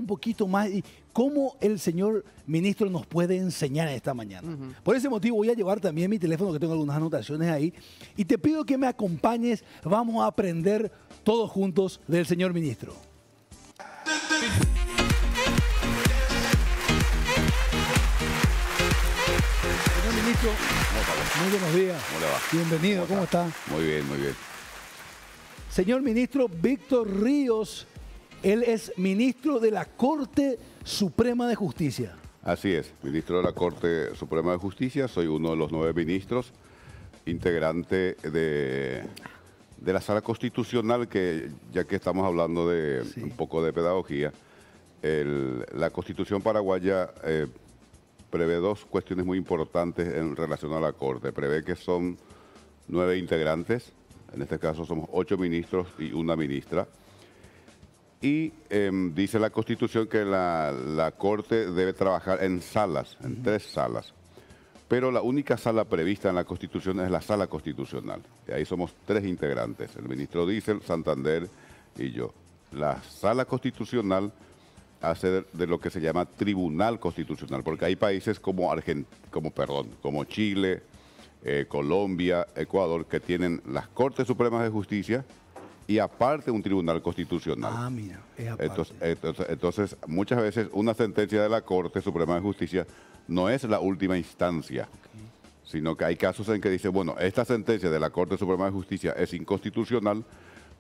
poquito más y cómo el señor ministro nos puede enseñar esta mañana. Por ese motivo voy a llevar también mi teléfono, que tengo algunas anotaciones ahí, y te pido que me acompañes. Vamos a aprender todos juntos del señor ministro. Señor ministro, muy buenos días. ¿Cómo le va? Bienvenido, ¿cómo está? Muy bien, muy bien. Señor ministro Víctor Ríos, él es ministro de la Corte Suprema de Justicia. Así es, ministro de la Corte Suprema de Justicia, soy uno de los 9 ministros, integrante de la Sala Constitucional, que ya que estamos hablando de un poco de pedagogía, la Constitución paraguaya prevé 2 cuestiones muy importantes en relación a la Corte. Prevé que son 9 integrantes, en este caso somos 8 ministros y una ministra. Y dice la Constitución que la Corte debe trabajar en salas, en 3 salas. Pero la única sala prevista en la Constitución es la Sala Constitucional. Y ahí somos 3 integrantes, el ministro Diesel, Santander y yo. La Sala Constitucional hace de lo que se llama Tribunal Constitucional, porque hay países como Chile, Colombia, Ecuador, que tienen las Cortes Supremas de Justicia y aparte un Tribunal Constitucional. Ah, mira, es aparte. Entonces, muchas veces una sentencia de la Corte Suprema de Justicia no es la última instancia, sino que hay casos en que dice, bueno, esta sentencia de la Corte Suprema de Justicia es inconstitucional,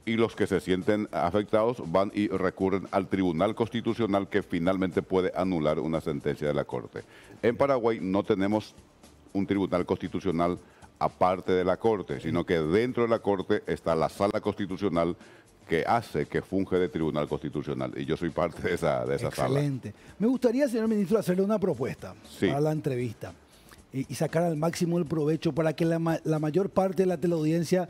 y los que se sienten afectados van y recurren al Tribunal Constitucional, que finalmente puede anular una sentencia de la Corte. En Paraguay no tenemos un Tribunal Constitucional aparte de la Corte, sino que dentro de la Corte está la Sala Constitucional, que funge de Tribunal Constitucional, y yo soy parte de esa sala. Excelente. Me gustaría, señor ministro, hacerle una propuesta para la entrevista y sacar al máximo el provecho para que la mayor parte de la teleaudiencia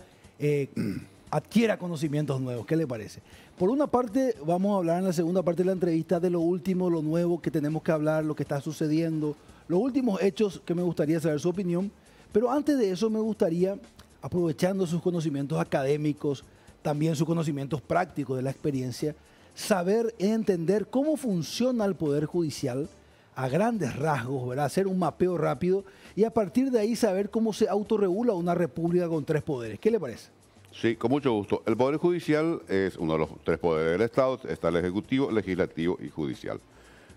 adquiera conocimientos nuevos. ¿Qué le parece? Por una parte, vamos a hablar en la segunda parte de la entrevista de lo último, lo nuevo que tenemos que hablar, lo que está sucediendo, los últimos hechos que me gustaría saber su opinión. Pero antes de eso me gustaría, aprovechando sus conocimientos académicos, también sus conocimientos prácticos de la experiencia, saber y entender cómo funciona el Poder Judicial a grandes rasgos, ¿verdad? Hacer un mapeo rápido y a partir de ahí saber cómo se autorregula una república con 3 poderes. ¿Qué le parece? Sí, con mucho gusto. El Poder Judicial es uno de los 3 poderes del Estado, está el Ejecutivo, Legislativo y Judicial.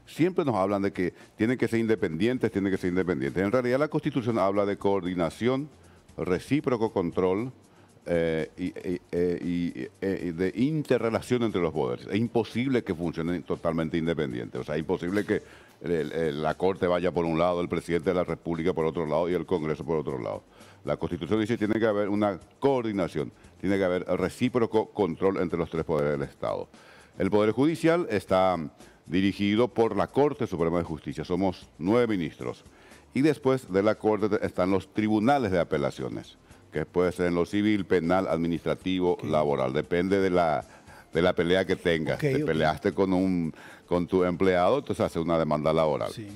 Siempre nos hablan de que tienen que ser independientes, En realidad la Constitución habla de coordinación, recíproco control y de interrelación entre los poderes. Es imposible que funcionen totalmente independientes. O sea, es imposible que la Corte vaya por un lado, el presidente de la República por otro lado y el Congreso por otro lado. La Constitución dice que tiene que haber una coordinación, tiene que haber recíproco control entre los 3 poderes del Estado. El Poder Judicial está dirigido por la Corte Suprema de Justicia. Somos 9 ministros. Y después de la Corte están los tribunales de apelaciones, que puede ser en lo civil, penal, administrativo, laboral. Depende de la pelea que tengas. Te peleaste con tu empleado, entonces hace una demanda laboral. Sí.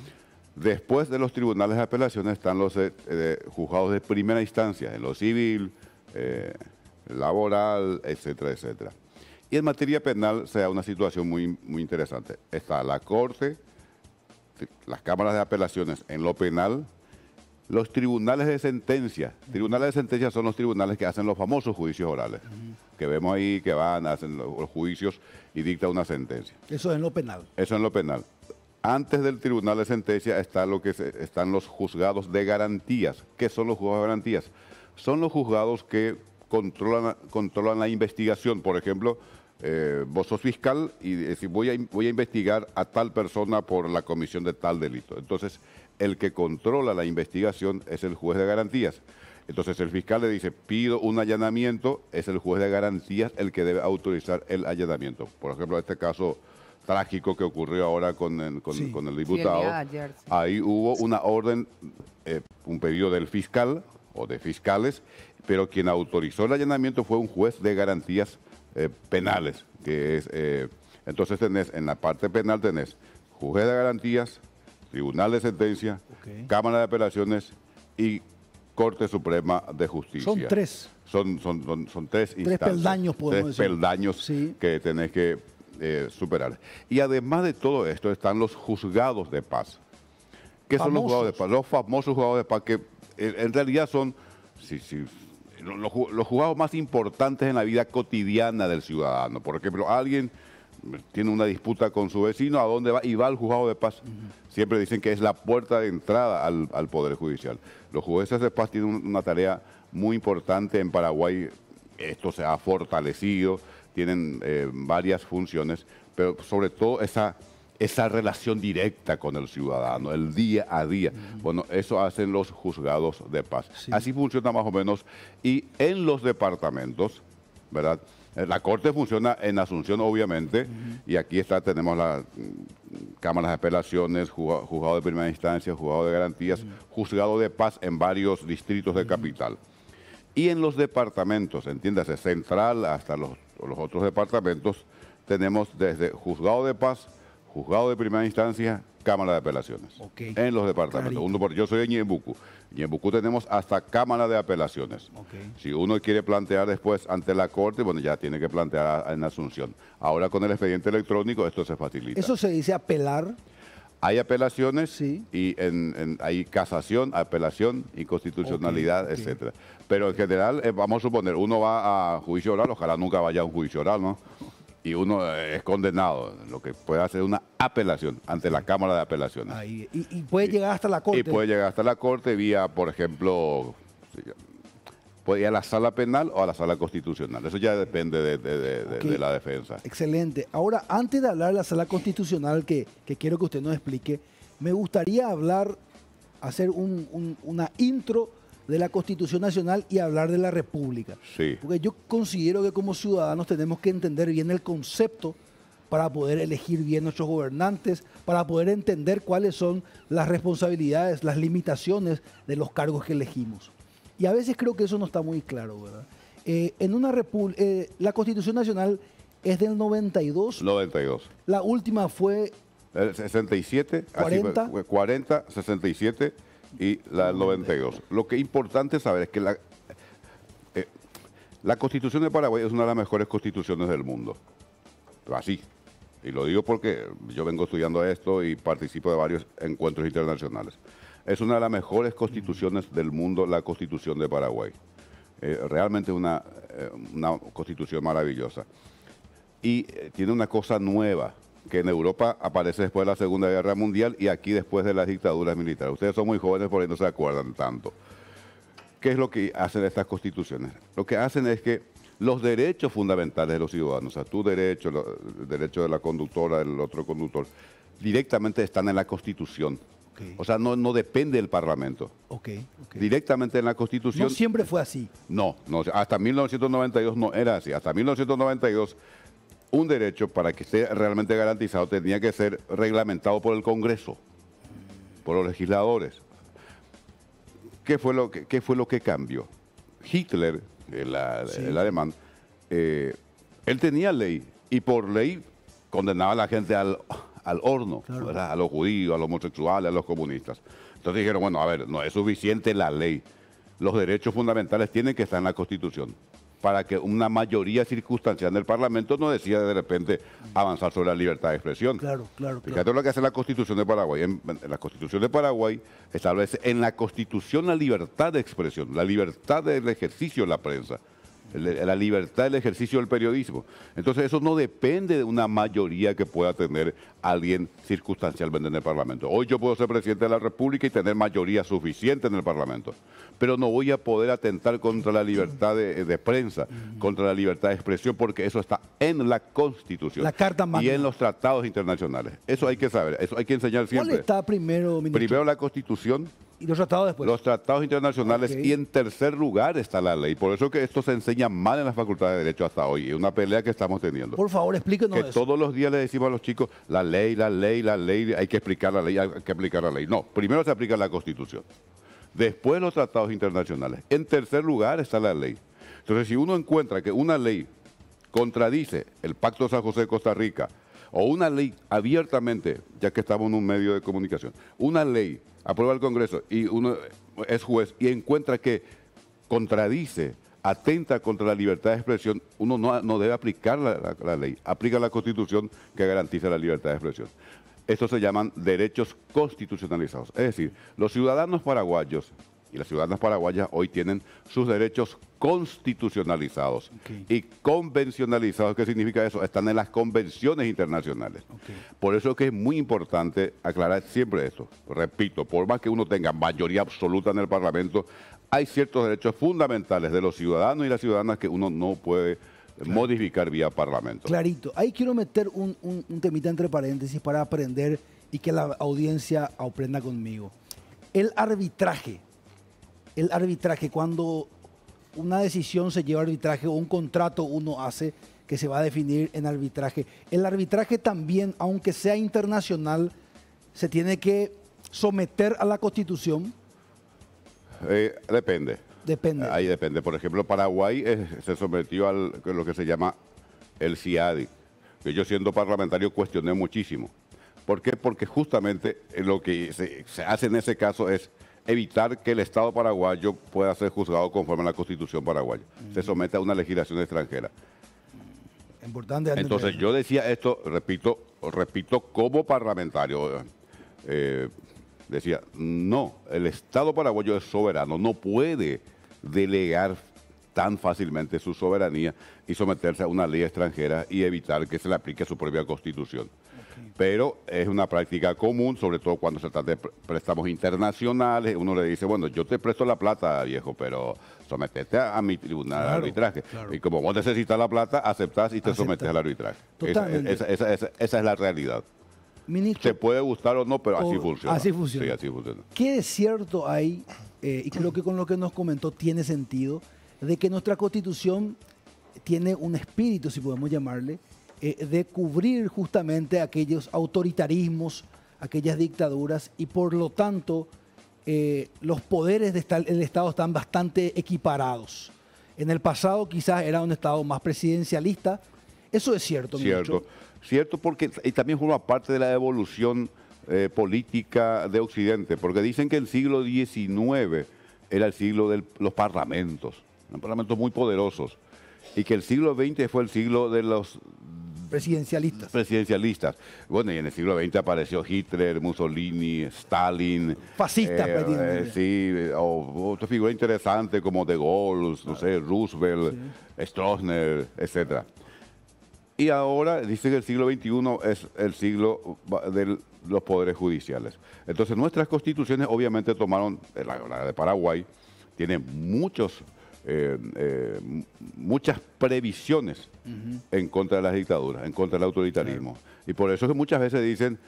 Después de los tribunales de apelaciones están los juzgados de primera instancia, en lo civil, laboral, etcétera, etcétera. Y en materia penal se da una situación muy, muy interesante. Está la Corte, las cámaras de apelaciones en lo penal, los tribunales de sentencia. Tribunales de sentencia son los tribunales que hacen los famosos juicios orales, que vemos ahí que hacen los juicios y dictan una sentencia. Eso es en lo penal. Eso en lo penal. Antes del tribunal de sentencia están los juzgados de garantías. ¿Qué son los juzgados de garantías? Son los juzgados que controlan la investigación. Por ejemplo, vos sos fiscal y decís, voy a investigar a tal persona por la comisión de tal delito. Entonces, el que controla la investigación es el juez de garantías. Entonces, el fiscal le dice, pido un allanamiento, es el juez de garantías el que debe autorizar el allanamiento. Por ejemplo, este caso trágico que ocurrió ahora con el diputado, ahí hubo una orden, un pedido del fiscal o de fiscales, pero quien autorizó el allanamiento fue un juez de garantías penales, entonces en la parte penal tenés juez de garantías, tribunal de sentencia, cámara de apelaciones y Corte Suprema de Justicia. Son 3. Son 3 instancias. 3 peldaños, podemos decir. 3 peldaños que tenés que superar. Y además de todo esto están los juzgados de paz. ¿Qué son los juzgados de paz? Los famosos juzgados de paz que en realidad son los juzgados más importantes en la vida cotidiana del ciudadano. Por ejemplo, alguien tiene una disputa con su vecino, ¿a dónde va? Y va al juzgado de paz. Siempre dicen que es la puerta de entrada al Poder Judicial. Los jueces de paz tienen una tarea muy importante en Paraguay. Esto se ha fortalecido, tienen varias funciones, pero sobre todo esa relación directa con el ciudadano, el día a día. Bueno, eso hacen los juzgados de paz. Sí. Así funciona más o menos. Y en los departamentos, ¿verdad? La Corte funciona en Asunción, obviamente, y aquí tenemos las cámaras de apelaciones, juzgado de primera instancia, juzgado de garantías, juzgado de paz en varios distritos de capital. Y en los departamentos, entiéndase, central hasta los otros departamentos, tenemos desde juzgado de paz, juzgado de primera instancia, Cámara de Apelaciones. Okay. En los departamentos. Yo soy de Ñeembucú. En Ñeembucú tenemos hasta Cámara de Apelaciones. Okay. Si uno quiere plantear después ante la Corte, bueno, ya tiene que plantear en Asunción. Ahora con el expediente electrónico esto se facilita. ¿Eso se dice apelar? Hay apelaciones, sí, y hay casación, apelación, inconstitucionalidad, etcétera. Pero en general, vamos a suponer, uno va a juicio oral, ojalá nunca vaya a un juicio oral, ¿no? Y uno es condenado, lo que puede hacer una apelación ante la Cámara de Apelaciones. Ahí, y puede llegar hasta la Corte. Y puede llegar hasta la Corte vía, por ejemplo, puede ir a la Sala Penal o a la Sala Constitucional. Eso ya depende de la defensa. Excelente. Ahora, antes de hablar de la Sala Constitucional, que quiero que usted nos explique, me gustaría hacer una intro de la Constitución Nacional y hablar de la República. Sí. Porque yo considero que como ciudadanos tenemos que entender bien el concepto para poder elegir bien nuestros gobernantes, para poder entender cuáles son las responsabilidades, las limitaciones de los cargos que elegimos. Y a veces creo que eso no está muy claro, ¿verdad? La Constitución Nacional es del 92. 92. La última fue... El 67, 40. Así fue, 40, 67 y la del 92. Lo que es importante saber es que la Constitución de Paraguay es una de las mejores constituciones del mundo. Así. Y lo digo porque yo vengo estudiando esto y participo de varios encuentros internacionales. Es una de las mejores constituciones del mundo, la Constitución de Paraguay. Realmente es una constitución maravillosa. Y tiene una cosa nueva, que en Europa aparece después de la Segunda Guerra Mundial y aquí después de las dictaduras militares. Ustedes son muy jóvenes, por ahí no se acuerdan tanto. ¿Qué es lo que hacen estas constituciones? Lo que hacen es que los derechos fundamentales de los ciudadanos, o sea, tu derecho, el derecho de la conductora, del otro conductor, directamente están en la Constitución. Okay. O sea, no depende del Parlamento. Okay. Directamente en la Constitución. No siempre fue así. No, hasta 1992 no era así. Hasta 1992... un derecho, para que esté realmente garantizado, tenía que ser reglamentado por el Congreso, por los legisladores. ¿Qué fue lo que cambió? Hitler, el alemán, él tenía ley, y por ley condenaba a la gente al horno, claro, ¿verdad? A los judíos, a los homosexuales, a los comunistas. Entonces dijeron, bueno, a ver, no es suficiente la ley. Los derechos fundamentales tienen que estar en la Constitución, para que una mayoría circunstancial del Parlamento no decida de repente avanzar sobre la libertad de expresión. Claro. Fíjate lo que hace la Constitución de Paraguay. En la Constitución de Paraguay establece en la Constitución la libertad de expresión, la libertad del ejercicio de la prensa, la libertad del ejercicio del periodismo. Entonces eso no depende de una mayoría que pueda tener alguien circunstancialmente en el Parlamento. Hoy yo puedo ser presidente de la República y tener mayoría suficiente en el Parlamento, pero no voy a poder atentar contra la libertad de prensa, contra la libertad de expresión, porque eso está en la Constitución. La Carta Magna. Y en los tratados internacionales. Eso hay que saber, eso hay que enseñar siempre. ¿Cuál está primero, ministro? Primero la Constitución. ¿Y los tratados después? Los tratados internacionales, okay. Y en tercer lugar está la ley. Por eso que esto se enseña mal en la Facultad de Derecho hasta hoy. Es una pelea que estamos teniendo. Por favor, explíquenos eso. Todos los días le decimos a los chicos, la ley, hay que explicar la ley, hay que aplicar la ley. No, primero se aplica la Constitución. Después los tratados internacionales. En tercer lugar está la ley. Entonces, si uno encuentra que una ley contradice el Pacto de San José de Costa Rica, o una ley abiertamente, ya que estamos en un medio de comunicación, una ley aprueba el Congreso y uno es juez y encuentra que contradice atenta contra la libertad de expresión, uno no debe aplicar la ley, aplica la Constitución que garantiza la libertad de expresión. Estos se llaman derechos constitucionalizados. Es decir, los ciudadanos paraguayos y las ciudadanas paraguayas hoy tienen sus derechos constitucionalizados y convencionalizados. ¿Qué significa eso? Están en las convenciones internacionales. Por eso es que es muy importante aclarar siempre esto. Repito, por más que uno tenga mayoría absoluta en el Parlamento, hay ciertos derechos fundamentales de los ciudadanos y las ciudadanas que uno no puede modificar vía Parlamento. Clarito. Ahí quiero meter un temita entre paréntesis para aprender y que la audiencia aprenda conmigo. El arbitraje, cuando una decisión se lleva a arbitraje o un contrato uno hace que se va a definir en arbitraje, el arbitraje también, aunque sea internacional, se tiene que someter a la Constitución. Depende. Depende. Ahí depende. Por ejemplo, Paraguay se sometió a lo que se llama el CIADI, que yo siendo parlamentario cuestioné muchísimo. ¿Por qué? Porque justamente lo que se hace en ese caso es evitar que el Estado paraguayo pueda ser juzgado conforme a la Constitución paraguaya. Se somete a una legislación extranjera. Importante. Entonces yo decía esto, repito como parlamentario, decía, no, el Estado paraguayo es soberano, no puede delegar tan fácilmente su soberanía y someterse a una ley extranjera y evitar que se le aplique su propia Constitución. Pero es una práctica común, sobre todo cuando se trata de préstamos internacionales. Uno le dice, bueno, yo te presto la plata, viejo, pero sometete a mi tribunal de arbitraje. Y como vos necesitas la plata, aceptás y te sometes al arbitraje. Esa es la realidad. Ministro, se puede gustar o no, pero así funciona. Así funciona. Sí, así funciona. ¿Qué de cierto hay, y creo que con lo que nos comentó tiene sentido, de que nuestra Constitución tiene un espíritu, si podemos llamarle, de cubrir justamente aquellos autoritarismos, aquellas dictaduras, y por lo tanto los poderes del Estado están bastante equiparados? En el pasado quizás era un Estado más presidencialista. Eso es cierto, ministro. Cierto, porque y también forma parte de la evolución política de Occidente, porque dicen que el siglo XIX era el siglo de los parlamentos muy poderosos, y que el siglo XX fue el siglo de los presidencialistas. Bueno, y en el siglo XX apareció Hitler, Mussolini, Stalin. Fascistas, sí, o otra figura interesante como De Gaulle, no sé, Roosevelt, Stroessner, etcétera. Y ahora dice que el siglo XXI es el siglo de los poderes judiciales. Entonces nuestras constituciones obviamente tomaron, la de Paraguay, tiene muchas previsiones en contra de las dictaduras, en contra del autoritarismo. Claro. Y por eso es que muchas veces dicen,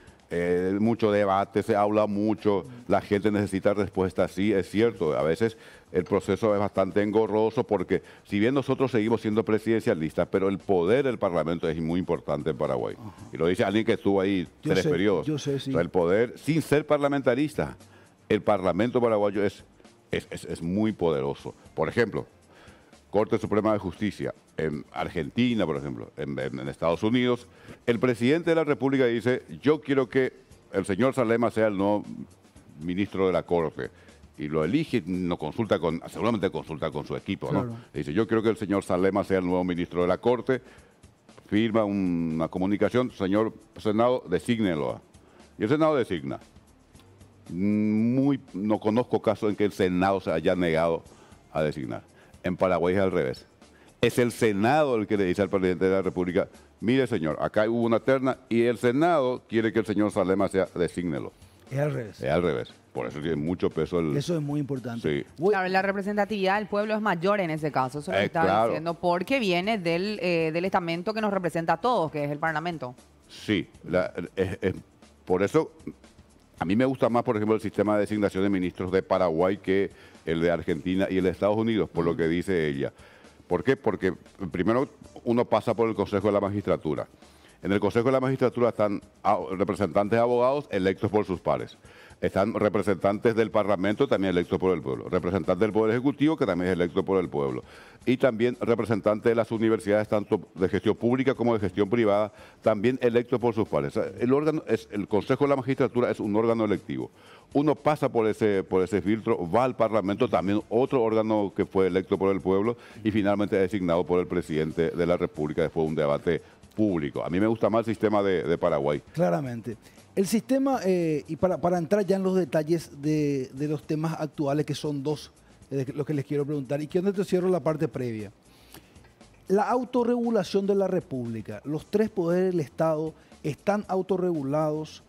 mucho debate, se habla mucho, la gente necesita respuestas. Sí, es cierto, a veces el proceso es bastante engorroso porque si bien nosotros seguimos siendo presidencialistas, pero el poder del Parlamento es muy importante en Paraguay. Y lo dice alguien que estuvo ahí 3 periodos. Yo sé, sí. O sea, el poder, sin ser parlamentarista, el Parlamento paraguayo es muy poderoso. Por ejemplo, Corte Suprema de Justicia, en Argentina, por ejemplo, en Estados Unidos, el presidente de la República dice, yo quiero que el señor Salema sea el nuevo ministro de la Corte. Y lo elige, seguramente consulta con su equipo, claro. ¿No? Dice, yo quiero que el señor Salema sea el nuevo ministro de la Corte, firma una comunicación, señor Senado, desígnelo. Y el Senado designa. No conozco casos en que el Senado se haya negado a designar. En Paraguay es al revés. Es el Senado el que le dice al presidente de la República, mire señor, acá hubo una terna y el Senado quiere que el señor Salema sea, desígnelo. Es al revés. Es al revés. Por eso tiene mucho peso el... Eso es muy importante. Sí. Claro, la representatividad del pueblo es mayor en ese caso. Eso lo está diciendo porque viene del estamento que nos representa a todos, que es el Parlamento. Sí. Por eso, a mí me gusta más, por ejemplo, el sistema de designación de ministros de Paraguay que el de Argentina y el de Estados Unidos, por lo que dice ella. ¿Por qué? Porque primero uno pasa por el Consejo de la Magistratura. En el Consejo de la Magistratura están representantes de abogados electos por sus pares. Están representantes del Parlamento también electos por el pueblo. Representantes del Poder Ejecutivo que también es electo por el pueblo. Y también representantes de las universidades tanto de gestión pública como de gestión privada también electos por sus pares. El Consejo de la Magistratura es un órgano electivo. Uno pasa por ese filtro, va al Parlamento, también otro órgano que fue electo por el pueblo y finalmente designado por el presidente de la República después de un debate público. A mí me gusta más el sistema de Paraguay. Claramente. El sistema, y para entrar ya en los detalles de los temas actuales, que son dos, lo que les quiero preguntar, y que donde te cierro la parte previa. La autorregulación de la República, los tres poderes del Estado están autorregulados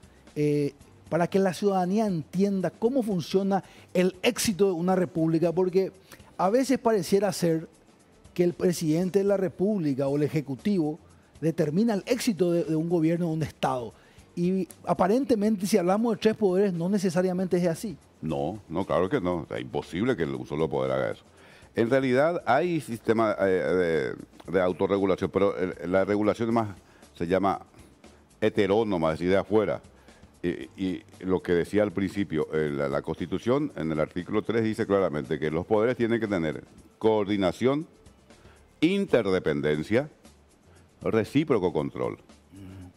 para que la ciudadanía entienda cómo funciona el éxito de una república, porque a veces pareciera ser que el presidente de la República o el Ejecutivo determina el éxito de un gobierno, de un Estado. Y aparentemente, si hablamos de tres poderes, no necesariamente es así. No, claro que no. Es imposible que un solo poder haga eso. En realidad hay sistemas de autorregulación, pero la regulación más se llama heterónoma, es decir, de afuera. Y lo que decía al principio, la Constitución en el artículo 3 dice claramente que los poderes tienen que tener coordinación, interdependencia, recíproco control.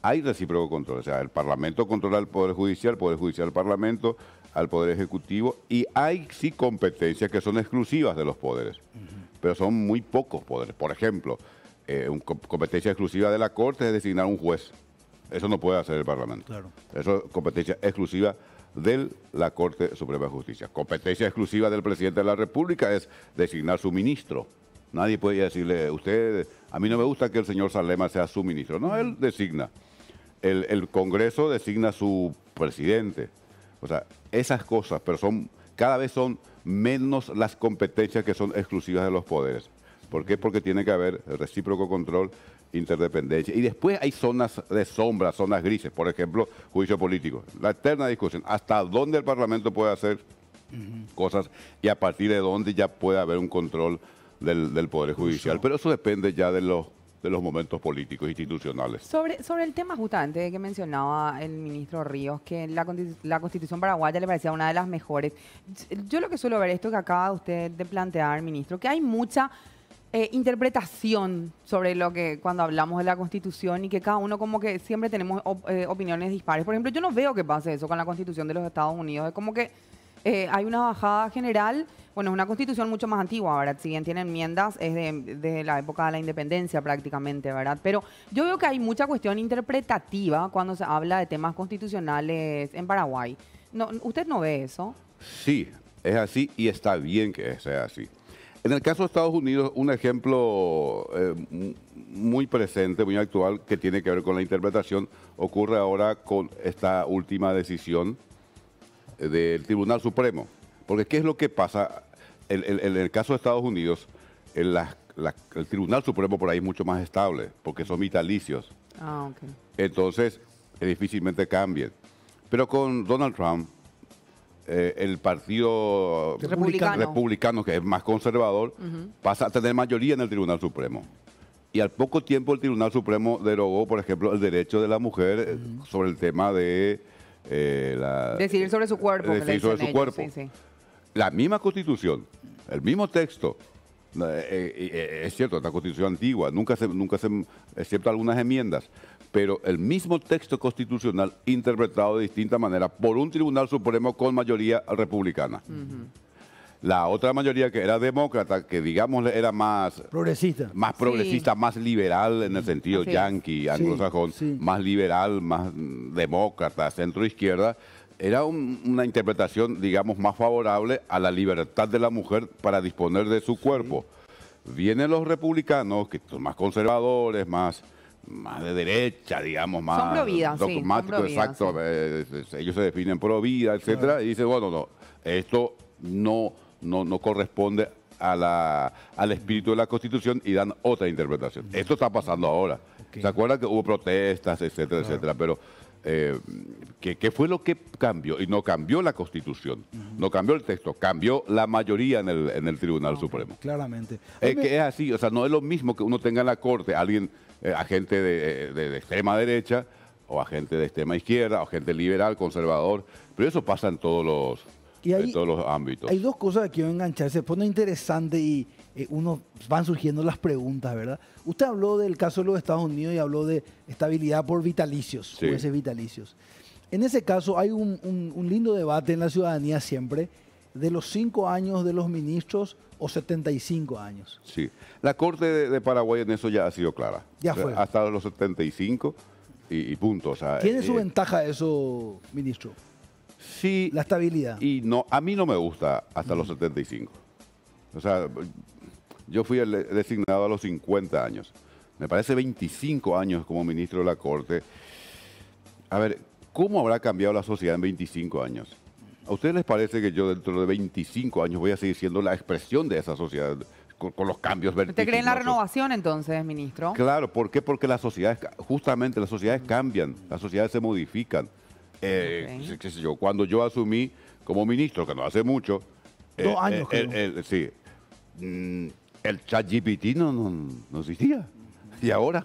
Hay recíproco control, o sea, el Parlamento controla al Poder Judicial al Parlamento, al Poder Ejecutivo, y hay sí competencias que son exclusivas de los poderes, pero son muy pocos poderes. Por ejemplo, competencia exclusiva de la Corte es designar un juez. Eso no puede hacer el Parlamento. Claro. Eso es competencia exclusiva de la Corte Suprema de Justicia. Competencia exclusiva del Presidente de la República es designar su ministro. Nadie puede decirle, a mí no me gusta que el señor Salema sea su ministro. No, él designa. El Congreso designa su presidente. O sea, esas cosas, pero cada vez son menos las competencias que son exclusivas de los poderes. ¿Por qué? Porque tiene que haber recíproco control, interdependencia. Y después hay zonas de sombra, zonas grises. Por ejemplo, juicio político. La eterna discusión. ¿Hasta dónde el Parlamento puede hacer cosas y a partir de dónde ya puede haber un control del Poder Judicial? Pero eso depende ya de los momentos políticos institucionales. Sobre el tema justamente que mencionaba el ministro Ríos, que la Constitución paraguaya le parecía una de las mejores. Yo lo que suelo ver, esto que acaba usted de plantear, ministro, que hay mucha interpretación sobre lo que cuando hablamos de la Constitución y que cada uno como que siempre tenemos opiniones dispares. Por ejemplo, yo no veo que pase eso con la Constitución de los Estados Unidos. Es como que hay una bajada general. Bueno, es una Constitución mucho más antigua, ¿verdad? Si bien tiene enmiendas, es de la época de la independencia prácticamente, ¿verdad? Pero yo veo que hay mucha cuestión interpretativa cuando se habla de temas constitucionales en Paraguay. No, ¿usted no ve eso? Sí, es así y está bien que sea así. En el caso de Estados Unidos, un ejemplo muy presente, muy actual, que tiene que ver con la interpretación, ocurre ahora con esta última decisión del Tribunal Supremo. Porque ¿qué es lo que pasa? En el caso de Estados Unidos, el Tribunal Supremo por ahí es mucho más estable, porque son vitalicios. Ah, ok. Entonces, difícilmente cambien. Pero con Donald Trump, el partido republicano, que es más conservador, pasa a tener mayoría en el Tribunal Supremo. Y al poco tiempo el Tribunal Supremo derogó, por ejemplo, el derecho de la mujer sobre el tema de decidir sobre su cuerpo. Decidir sobre su cuerpo. Sí, sí. La misma Constitución, el mismo texto, es cierto, esta Constitución antigua, nunca se, excepto algunas enmiendas, pero el mismo texto constitucional interpretado de distinta manera por un Tribunal Supremo con mayoría republicana. La otra mayoría, que era demócrata, que digamos era más progresista, más liberal en el sentido yanqui, anglosajón, más liberal, más demócrata, centro-izquierda, era una interpretación, digamos, más favorable a la libertad de la mujer para disponer de su cuerpo. Vienen los republicanos, que son más conservadores, más de derecha, digamos, más son pro vida, dogmáticos, exacto. Ellos se definen pro vida, etcétera, y dicen, bueno, no, esto no corresponde al espíritu de la Constitución y dan otra interpretación. Esto está pasando ahora. ¿Se acuerdan que hubo protestas, etcétera, etcétera? Pero ¿Qué fue lo que cambió? Y no cambió la Constitución, no cambió el texto, cambió la mayoría en el Tribunal Supremo. Claramente. Que es así, o sea, no es lo mismo que uno tenga en la Corte alguien, agente de extrema derecha, o agente de extrema izquierda, o agente liberal, conservador, pero eso pasa en todos los ámbitos. Hay dos cosas que quiero enganchar, se pone interesante y van surgiendo las preguntas, ¿verdad? Usted habló del caso de los Estados Unidos y habló de estabilidad por vitalicios, sí. jueces vitalicios. En ese caso hay un lindo debate en la ciudadanía siempre de los 5 años de los ministros o 75 años. Sí, la Corte de Paraguay en eso ya ha sido clara. Ya fue. Hasta los 75 y punto. O sea, ¿Tiene su ventaja eso, ministro? Sí. La estabilidad. Y no, a mí no me gusta hasta los 75. O sea, yo fui designado a los 50 años. Me parece 25 años como ministro de la Corte. A ver, ¿cómo habrá cambiado la sociedad en 25 años? ¿A ustedes les parece que yo dentro de 25 años voy a seguir siendo la expresión de esa sociedad con los cambios vertiginosos? ¿Usted cree en la renovación entonces, ministro? Claro, ¿por qué? Porque justamente las sociedades cambian, las sociedades se modifican. Qué sé yo, cuando yo asumí como ministro, que no hace mucho, 2 años creo. Sí, el ChatGPT no existía. Y ahora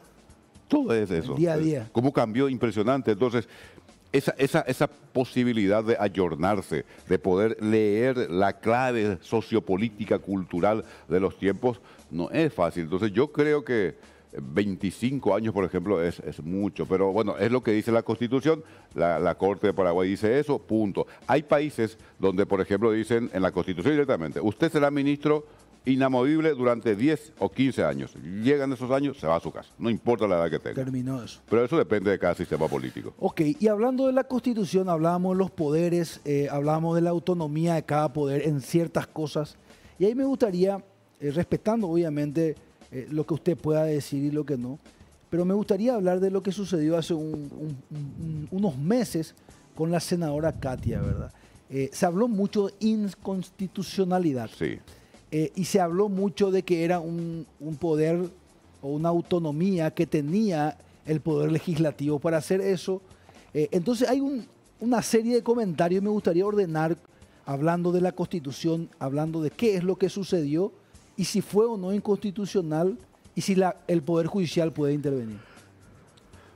todo es eso. Día a día. ¿Cómo cambió? Impresionante. Entonces, esa posibilidad de ayornarse, de poder leer la clave sociopolítica, cultural de los tiempos, no es fácil. Entonces, yo creo que 25 años, por ejemplo, es mucho. Pero bueno, es lo que dice la Constitución. La Corte de Paraguay dice eso, punto. Hay países donde, por ejemplo, dicen en la Constitución directamente, usted será ministro inamovible durante 10 o 15 años. Llegan esos años, se va a su casa. No importa la edad que tenga. Terminó eso. Pero eso depende de cada sistema político. Ok, y hablando de la Constitución, hablábamos de los poderes, hablábamos de la autonomía de cada poder en ciertas cosas. Y ahí me gustaría, respetando obviamente lo que usted pueda decir y lo que no, pero me gustaría hablar de lo que sucedió hace unos meses con la senadora Katia, ¿verdad? Se habló mucho de inconstitucionalidad. Sí. Y se habló mucho de que era un poder o una autonomía que tenía el poder legislativo para hacer eso. Entonces hay una serie de comentarios, me gustaría ordenar, hablando de la Constitución, hablando de qué es lo que sucedió y si fue o no inconstitucional y si el Poder Judicial puede intervenir.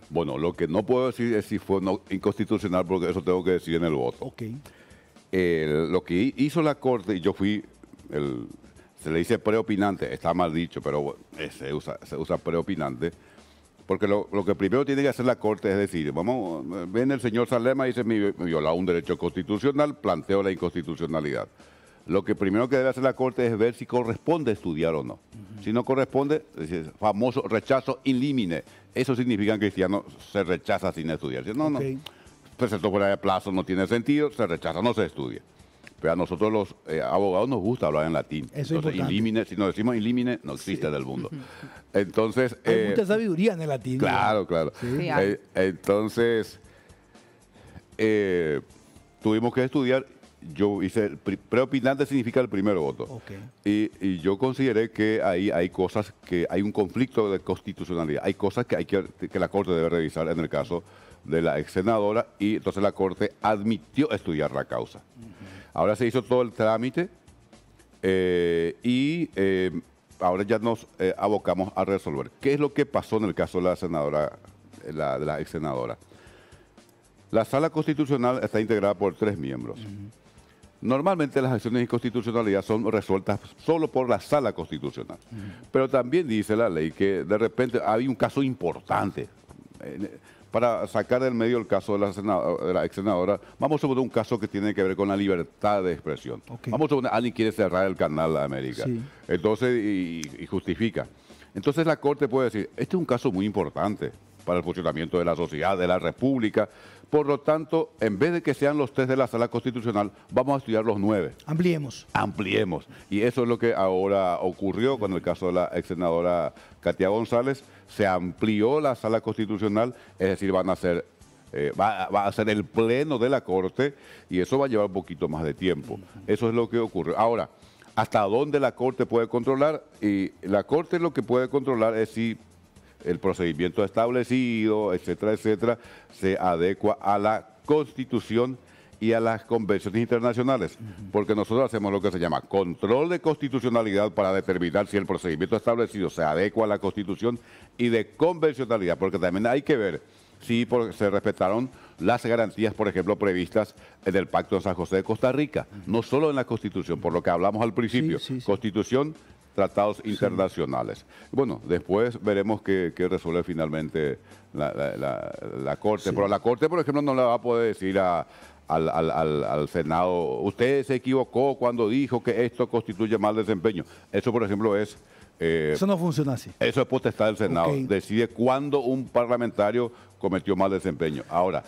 Bueno, lo que no puedo decir es si fue o no inconstitucional, porque eso tengo que decir en el voto. Ok. Lo que hizo la Corte, y yo fui se le dice preopinante, está mal dicho, pero se usa preopinante, porque lo que primero tiene que hacer la Corte es decir, viene el señor Salema y dice, me violó un derecho constitucional, planteo la inconstitucionalidad. Lo que primero que debe hacer la Corte es ver si corresponde estudiar o no. Si no corresponde, es famoso rechazo in limine. Eso significa en cristiano se rechaza sin estudiar. No, okay. Presentó fuera de plazo, no tiene sentido, se rechaza, no se estudia. Pero a nosotros los abogados nos gusta hablar en latín. Eso entonces, in limine, si nos decimos in limine, no existe del mundo. Entonces, hay mucha sabiduría en el latín. Claro, claro. Sí. Entonces, tuvimos que estudiar. Yo hice, preopinante significa el primer voto. Okay. Y yo consideré que ahí hay cosas que hay un conflicto de constitucionalidad. Hay cosas que la Corte debe revisar en el caso de la ex senadora y entonces la Corte admitió estudiar la causa. Ahora se hizo todo el trámite y ahora ya nos abocamos a resolver. ¿Qué es lo que pasó en el caso de la senadora, de la ex senadora? La Sala Constitucional está integrada por 3 miembros. Normalmente las acciones de inconstitucionalidad son resueltas solo por la Sala Constitucional. Pero también dice la ley que de repente hay un caso importante. Para sacar del medio el caso de la ex senadora, vamos a suponer un caso que tiene que ver con la libertad de expresión. Okay. Vamos a suponer alguien quiere cerrar el canal de América. Sí. Entonces, y justifica. Entonces la Corte puede decir, este es un caso muy importante para el funcionamiento de la sociedad, de la República. Por lo tanto, en vez de que sean los 3 de la Sala Constitucional, vamos a estudiar los 9. Ampliemos. Ampliemos. Y eso es lo que ahora ocurrió con el caso de la ex senadora Katia González. Se amplió la Sala Constitucional, es decir, va a ser el pleno de la Corte y eso va a llevar un poquito más de tiempo. Eso es lo que ocurre. Ahora, ¿hasta dónde la Corte puede controlar? Y la Corte lo que puede controlar es si el procedimiento establecido, etcétera, etcétera, se adecua a la Constitución y a las convenciones internacionales, porque nosotros hacemos lo que se llama control de constitucionalidad para determinar si el procedimiento establecido se adecua a la Constitución, y de convencionalidad, porque también hay que ver si se respetaron las garantías, por ejemplo, previstas en el Pacto de San José de Costa Rica, no solo en la Constitución, por lo que hablamos al principio, Constitución, tratados internacionales. Bueno, después veremos qué resuelve finalmente la Corte, pero la Corte, por ejemplo, no le va a poder decir al Senado, usted se equivocó cuando dijo que esto constituye mal desempeño. Eso, por ejemplo, es... eso no funciona así. Eso es potestad del Senado. Decide cuándo un parlamentario cometió mal desempeño. Ahora,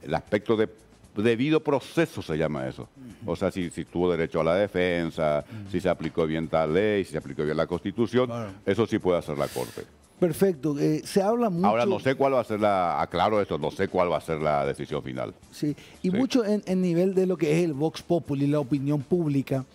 el aspecto de debido proceso se llama eso. O sea, si tuvo derecho a la defensa, si se aplicó bien tal ley, si se aplicó bien la Constitución, eso sí puede hacer la Corte. Perfecto. Se habla mucho... Ahora no sé cuál va a ser aclaro esto, no sé cuál va a ser la decisión final. Sí, y mucho en nivel de lo que es el Vox Populi, la opinión pública,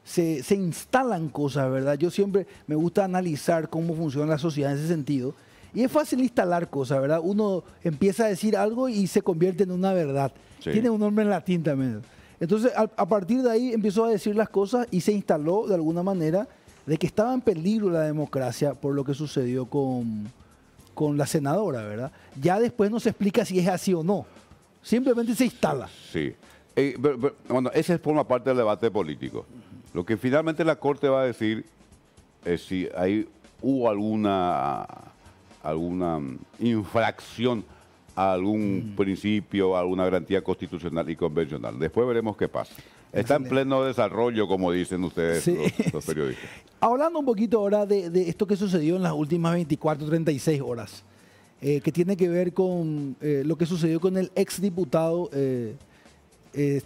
se instalan cosas, ¿verdad? Yo siempre me gusta analizar cómo funciona la sociedad en ese sentido. Y es fácil instalar cosas, ¿verdad? Uno empieza a decir algo y se convierte en una verdad. Sí. Tiene un nombre en latín también. Entonces, a partir de ahí empezó a decir las cosas y se instaló de alguna manera de que estaba en peligro la democracia por lo que sucedió con la senadora, ¿verdad? Ya después no se explica si es así o no. Simplemente se instala. Sí. Bueno, ese forma parte del debate político. Lo que finalmente la Corte va a decir es si hubo alguna infracción a algún principio, a alguna garantía constitucional y convencional. Después veremos qué pasa. Está en pleno desarrollo, como dicen ustedes, los periodistas. Hablando un poquito ahora de esto que sucedió en las últimas 24, 36 horas, que tiene que ver con lo que sucedió con el exdiputado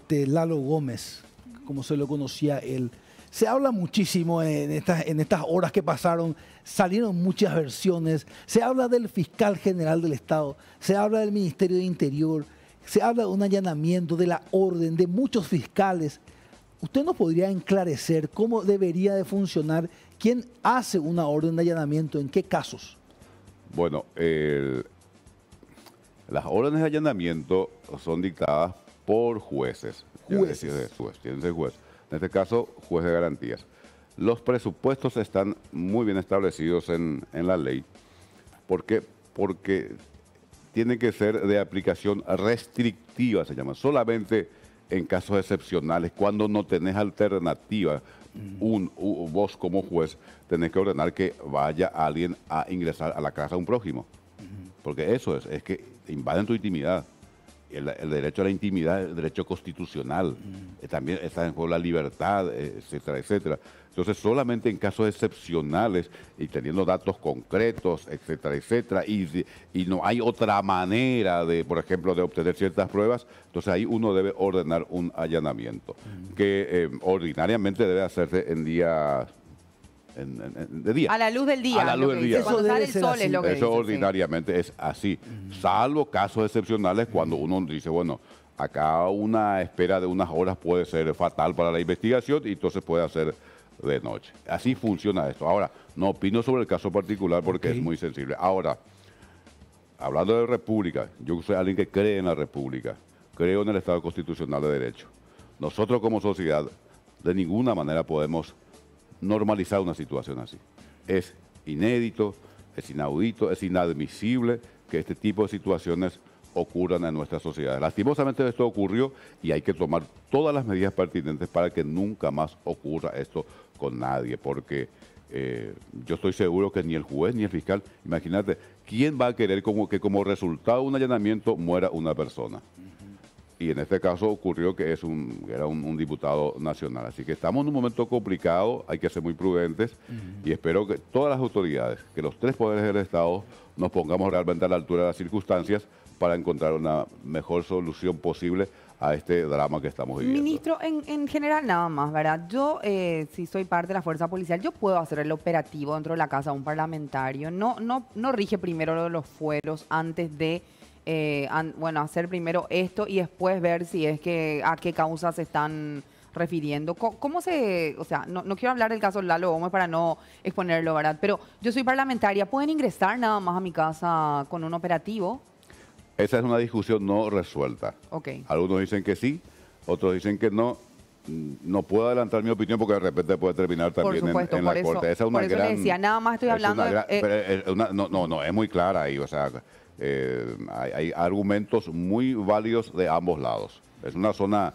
Lalo Gómez, como se lo conocía él. Se habla muchísimo en estas horas que pasaron, salieron muchas versiones, se habla del fiscal general del Estado, se habla del Ministerio de Interior, se habla de un allanamiento, de la orden, de muchos fiscales. ¿Usted nos podría enclarecer cómo debería de funcionar? ¿Quién hace una orden de allanamiento? ¿En qué casos? Bueno, las órdenes de allanamiento son dictadas por jueces. Juez. En este caso, juez de garantías. Los presupuestos están muy bien establecidos en la ley. ¿Por qué? Porque tiene que ser de aplicación restrictiva, se llama. Solamente en casos excepcionales, cuando no tenés alternativa, vos como juez tenés que ordenar que vaya alguien a ingresar a la casa de un prójimo. Porque eso es que invaden tu intimidad. El derecho a la intimidad es el derecho constitucional. También está en juego la libertad, etcétera, etcétera. Entonces, solamente en casos excepcionales y teniendo datos concretos, etcétera, etcétera, y no hay otra manera de, por ejemplo, de obtener ciertas pruebas, entonces ahí uno debe ordenar un allanamiento, que ordinariamente debe hacerse en días de día. A la luz del día. A la luz del día. Cuando sale el sol es lo que Eso dice, ordinariamente es así, salvo casos excepcionales cuando uno dice, bueno, acá una espera de unas horas puede ser fatal para la investigación y entonces puede hacer de noche. Así funciona esto. Ahora, no opino sobre el caso particular porque es muy sensible. Ahora, hablando de república, yo soy alguien que cree en la república, creo en el Estado constitucional de derecho. Nosotros como sociedad de ninguna manera podemos normalizar una situación así. Es inédito, es inaudito, es inadmisible que este tipo de situaciones ocurran en nuestra sociedad. Lastimosamente esto ocurrió y hay que tomar todas las medidas pertinentes para que nunca más ocurra esto con nadie, porque yo estoy seguro que ni el juez ni el fiscal, imagínate, ¿quién va a querer que como resultado de un allanamiento muera una persona? Y en este caso ocurrió que era un diputado nacional. Así que estamos en un momento complicado, hay que ser muy prudentes y espero que todas las autoridades, que los tres poderes del Estado, nos pongamos realmente a la altura de las circunstancias para encontrar una mejor solución posible a este drama que estamos viviendo. Ministro, en general nada más, ¿verdad? Yo, si soy parte de la fuerza policial, yo puedo hacer el operativo dentro de la casa de un parlamentario. No rige primero los fueros antes de... hacer primero esto y después ver si es que a qué causas están refiriendo. ¿Cómo se, o sea, no quiero hablar del caso Lalo Gómez para no exponerlo, ¿verdad? Pero yo soy parlamentaria, ¿pueden ingresar nada más a mi casa con un operativo? Esa es una discusión no resuelta. Okay. Algunos dicen que sí, otros dicen que no. No puedo adelantar mi opinión porque de repente puede terminar también en la corte. Esa es una por eso gran, le decía, nada más estoy hablando no, es muy clara ahí. O sea, hay argumentos muy válidos de ambos lados. Es una zona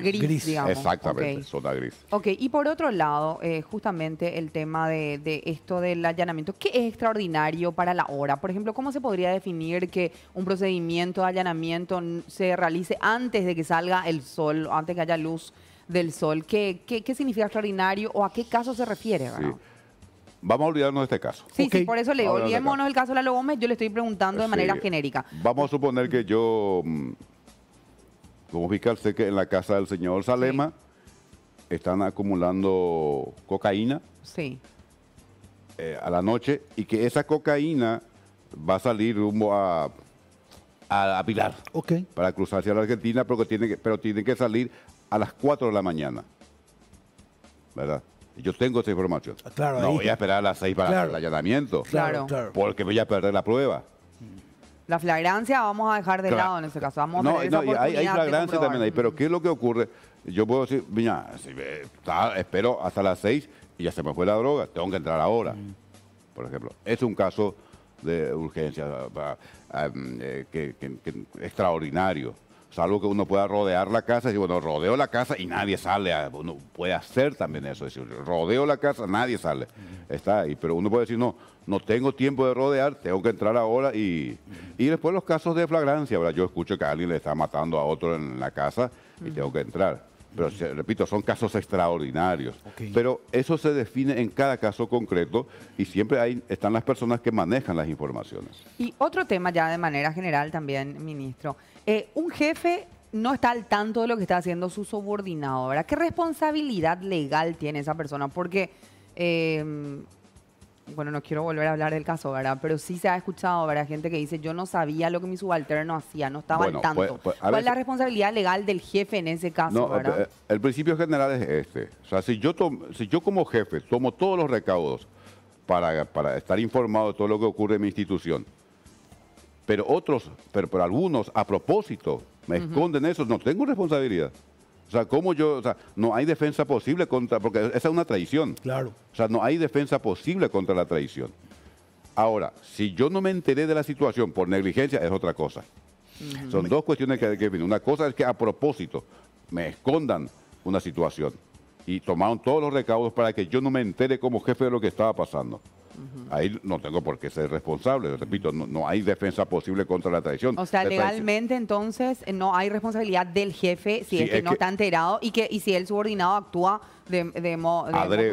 gris, digamos. Exactamente, okay. Zona gris. Ok, y por otro lado, justamente el tema de esto del allanamiento, ¿qué es extraordinario para la hora? Por ejemplo, ¿cómo se podría definir que un procedimiento de allanamiento se realice antes de que salga el sol, antes que haya luz del sol? ¿Qué significa extraordinario o a qué caso se refiere? Sí. Vamos a olvidarnos de este caso. Sí, sí, por eso le digo, olvidémonos del caso de Lalo Gómez, yo le estoy preguntando de manera genérica. Vamos a suponer que yo, como fiscal, sé que en la casa del señor Salema están acumulando cocaína a la noche y que esa cocaína va a salir rumbo a Pilar para cruzar hacia la Argentina, pero tiene que salir a las 4 de la mañana, ¿verdad? Yo tengo esa información. Claro, no voy a esperar a las 6 para hacer el allanamiento, porque voy a perder la prueba. La flagrancia vamos a dejar de lado en ese caso. Vamos a tener esa oportunidad hay flagrancia también ahí, pero ¿qué es lo que ocurre? Yo puedo decir, mira, espero hasta las 6 y ya se me fue la droga, tengo que entrar ahora, por ejemplo. Es un caso de urgencia extraordinario. Salvo que uno pueda rodear la casa y decir, bueno, rodeo la casa y nadie sale. Uno puede hacer también eso, es decir, rodeo la casa, nadie sale. Está ahí, pero uno puede decir, no tengo tiempo de rodear, tengo que entrar ahora y después los casos de flagrancia, ¿verdad? Yo escucho que alguien le está matando a otro en la casa y tengo que entrar. Pero, repito, son casos extraordinarios. Pero eso se define en cada caso concreto y siempre están las personas que manejan las informaciones. Y otro tema ya de manera general también, ministro. Un jefe no está al tanto de lo que está haciendo su subordinado, ¿verdad? ¿Qué responsabilidad legal tiene esa persona? Porque, bueno, no quiero volver a hablar del caso, ¿verdad? Pero sí se ha escuchado, ¿verdad? Gente que dice, yo no sabía lo que mi subalterno hacía, no estaba al tanto. ¿Cuál es la responsabilidad legal del jefe en ese caso, verdad? El principio general es este. O sea, si yo como jefe tomo todos los recaudos para estar informado de todo lo que ocurre en mi institución, pero algunos a propósito me esconden eso, no tengo responsabilidad. O sea, no hay defensa posible porque esa es una traición. Claro. O sea, no hay defensa posible contra la traición. Ahora, si yo no me enteré de la situación por negligencia, es otra cosa. Son dos cuestiones que hay que definir. Una cosa es que a propósito me escondan una situación y tomaron todos los recaudos para que yo no me entere como jefe de lo que estaba pasando. Ahí no tengo por qué ser responsable. Repito, no hay defensa posible contra la traición. O sea, legalmente entonces no hay responsabilidad del jefe si es que no está enterado y si el subordinado actúa de motu